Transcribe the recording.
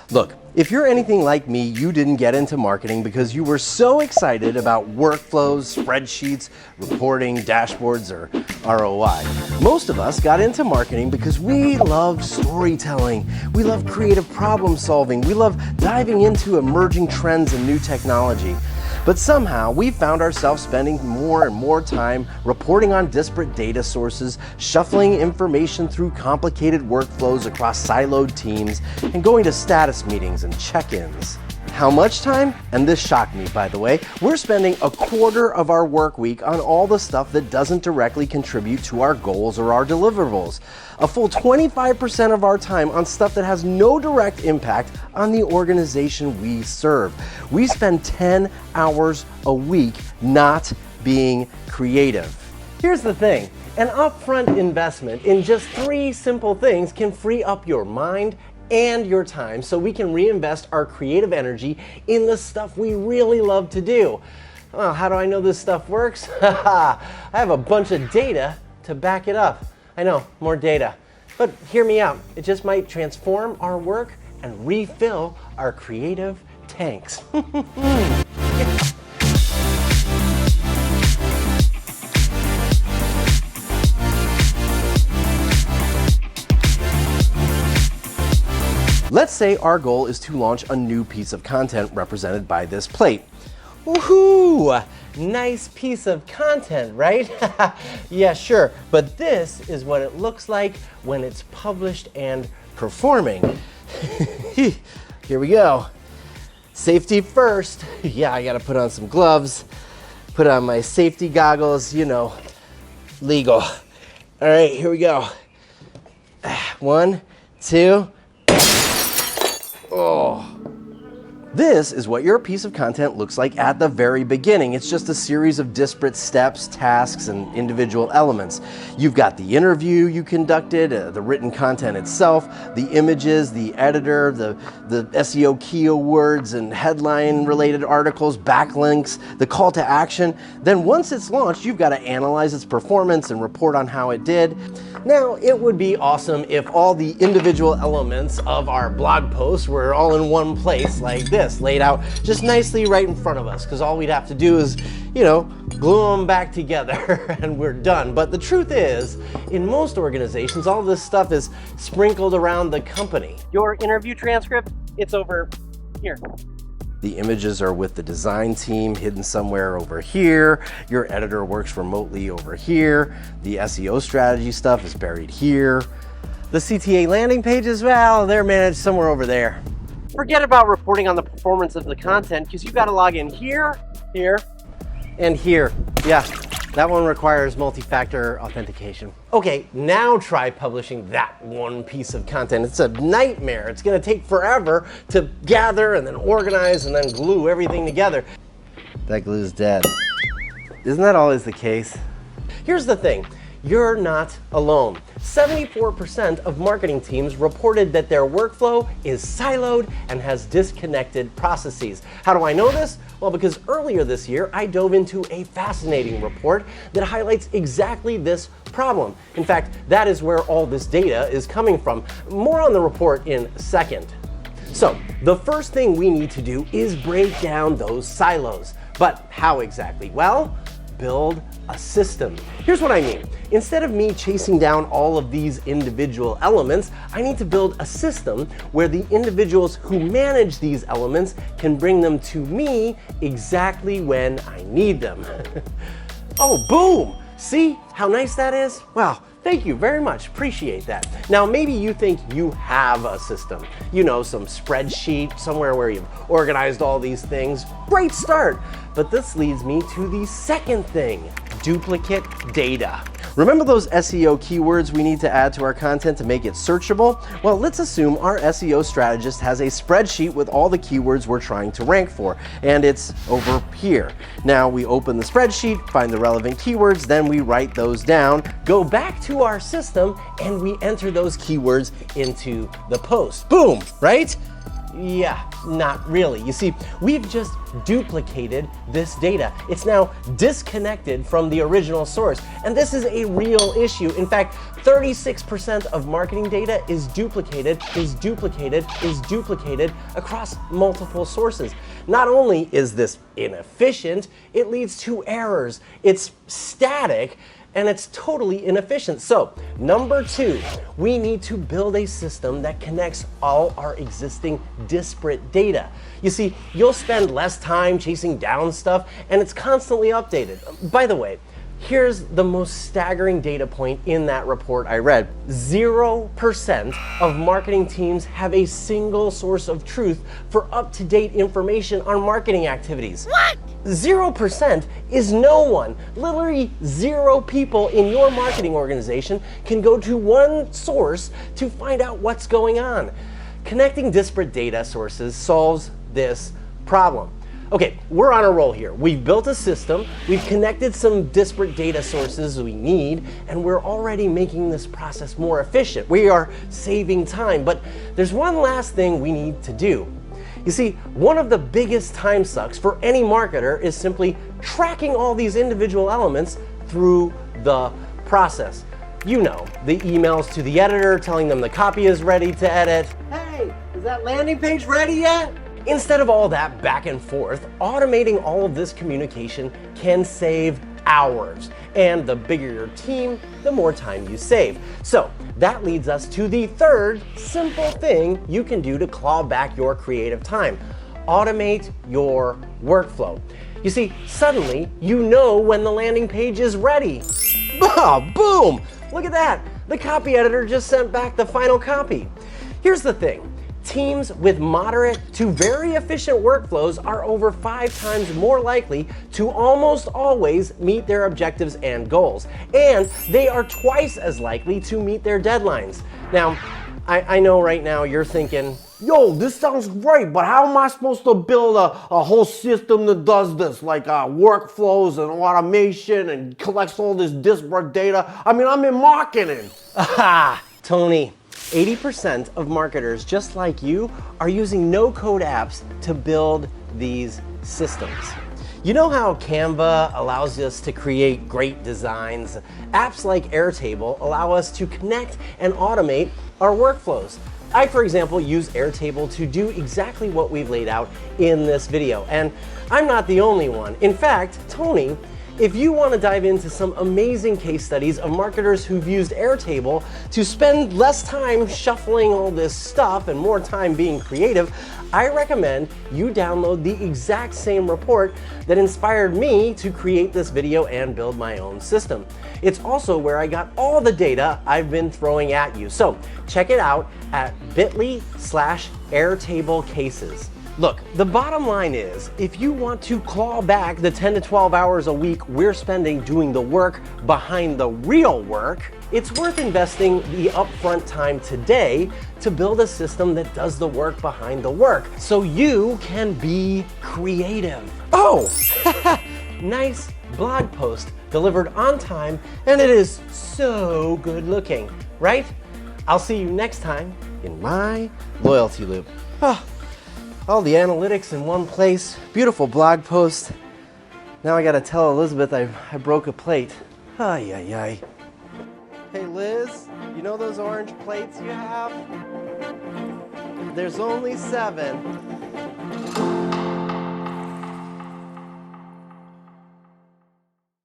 Look, if you're anything like me, you didn't get into marketing because you were so excited about workflows, spreadsheets, reporting, dashboards, or ROI. Most of us got into marketing because we love storytelling, we love creative problem solving, we love diving into emerging trends and new technology. But somehow we found ourselves spending more and more time reporting on disparate data sources, shuffling information through complicated workflows across siloed teams, and going to status meetings and check-ins. How much time? And this shocked me, by the way. We're spending a quarter of our work week on all the stuff that doesn't directly contribute to our goals or our deliverables. A full 25% of our time on stuff that has no direct impact on the organization we serve. We spend 10 hours a week not being creative. Here's the thing. An upfront investment in just 3 simple things can free up your mind and your time so we can reinvest our creative energy in the stuff we really love to do. Well, how do I know this stuff works? I have a bunch of data to back it up. I know, more data. But hear me out. It just might transform our work and refill our creative tanks. Let's say our goal is to launch a new piece of content represented by this plate. Woohoo! Nice piece of content, right? Yeah, sure. But this is what it looks like when it's published and performing. Here we go. Safety first. Yeah, I gotta put on some gloves, put on my safety goggles, you know, legal. All right, here we go. 1, 2. Oh. This is what your piece of content looks like at the very beginning. It's just a series of disparate steps, tasks, and individual elements. You've got the interview you conducted, the written content itself, the images, the editor, the SEO keywords and headline-related articles, backlinks, the call to action. Then once it's launched, you've got to analyze its performance and report on how it did. Now, it would be awesome if all the individual elements of our blog post were all in one place like this, laid out just nicely right in front of us, because all we'd have to do is, you know, glue them back together and we're done. But the truth is, in most organizations, all this stuff is sprinkled around the company. Your interview transcript, it's over here. The images are with the design team hidden somewhere over here. Your editor works remotely over here. The SEO strategy stuff is buried here. The CTA landing pages, well, they're managed somewhere over there. Forget about reporting on the performance of the content because you've got to log in here, here, and here. Yeah, that one requires multi-factor authentication. Okay, now try publishing that one piece of content. It's a nightmare. It's going to take forever to gather and then organize and then glue everything together. That glue's dead. Isn't that always the case? Here's the thing. You're not alone. 74% of marketing teams reported that their workflow is siloed and has disconnected processes. How do I know this? Well, because earlier this year, I dove into a fascinating report that highlights exactly this problem. In fact, that is where all this data is coming from. More on the report in a second. So, the first thing we need to do is break down those silos. But how exactly? Well, build a system. Here's what I mean. Instead of me chasing down all of these individual elements, I need to build a system where the individuals who manage these elements can bring them to me exactly when I need them. Oh, boom! See how nice that is? Wow. Thank you very much, appreciate that. Now maybe you think you have a system, you know, some spreadsheet, somewhere where you've organized all these things. Great start, but this leads me to the second thing, duplicate data. Remember those SEO keywords we need to add to our content to make it searchable? Well, let's assume our SEO strategist has a spreadsheet with all the keywords we're trying to rank for, and it's over here. Now we open the spreadsheet, find the relevant keywords, then we write those down, go back to our system, and we enter those keywords into the post. Boom, right? Yeah, not really. You see, we've just duplicated this data. It's now disconnected from the original source, and this is a real issue. In fact, 36% of marketing data is duplicated across multiple sources. Not only is this inefficient, it leads to errors. It's static, and it's totally inefficient. So, number 2, we need to build a system that connects all our existing disparate data. You see, you'll spend less time chasing down stuff, and it's constantly updated. By the way, here's the most staggering data point in that report I read. 0% of marketing teams have a single source of truth for up-to-date information on marketing activities. What? 0% is no one. Literally 0 people in your marketing organization can go to one source to find out what's going on. Connecting disparate data sources solves this problem. Okay, we're on a roll here. We've built a system, we've connected some disparate data sources we need, and we're already making this process more efficient. We are saving time, but there's one last thing we need to do. You see, one of the biggest time sucks for any marketer is simply tracking all these individual elements through the process. You know, the emails to the editor telling them the copy is ready to edit. Hey, is that landing page ready yet? Instead of all that back and forth, automating all of this communication can save hours. And the bigger your team, the more time you save. So that leads us to the third simple thing you can do to claw back your creative time. Automate your workflow. You see, suddenly you know when the landing page is ready. Boom! Look at that. The copy editor just sent back the final copy. Here's the thing. Teams with moderate to very efficient workflows are over 5 times more likely to almost always meet their objectives and goals. And they are twice as likely to meet their deadlines. Now, I know right now you're thinking, yo, this sounds great, but how am I supposed to build a whole system that does this, like workflows and automation and collects all this disparate data? I mean, I'm in marketing. Aha, Tony. 80% of marketers just like you are using no-code apps to build these systems. You know how Canva allows us to create great designs? Apps like Airtable allow us to connect and automate our workflows. I, for example, use Airtable to do exactly what we've laid out in this video, and I'm not the only one. In fact, Tony, if you want to dive into some amazing case studies of marketers who've used Airtable to spend less time shuffling all this stuff and more time being creative, I recommend you download the exact same report that inspired me to create this video and build my own system. It's also where I got all the data I've been throwing at you. So check it out at bit.ly/Airtable-cases. Look, the bottom line is, if you want to claw back the 10 to 12 hours a week we're spending doing the work behind the real work, it's worth investing the upfront time today to build a system that does the work behind the work, so you can be creative. Oh, nice blog post delivered on time, and it is so good looking, right? I'll see you next time in my loyalty loop. All the analytics in one place, beautiful blog post. Now I gotta tell Elizabeth I broke a plate. Ay, ay, ay. Hey Liz, you know those orange plates you have? There's only 7.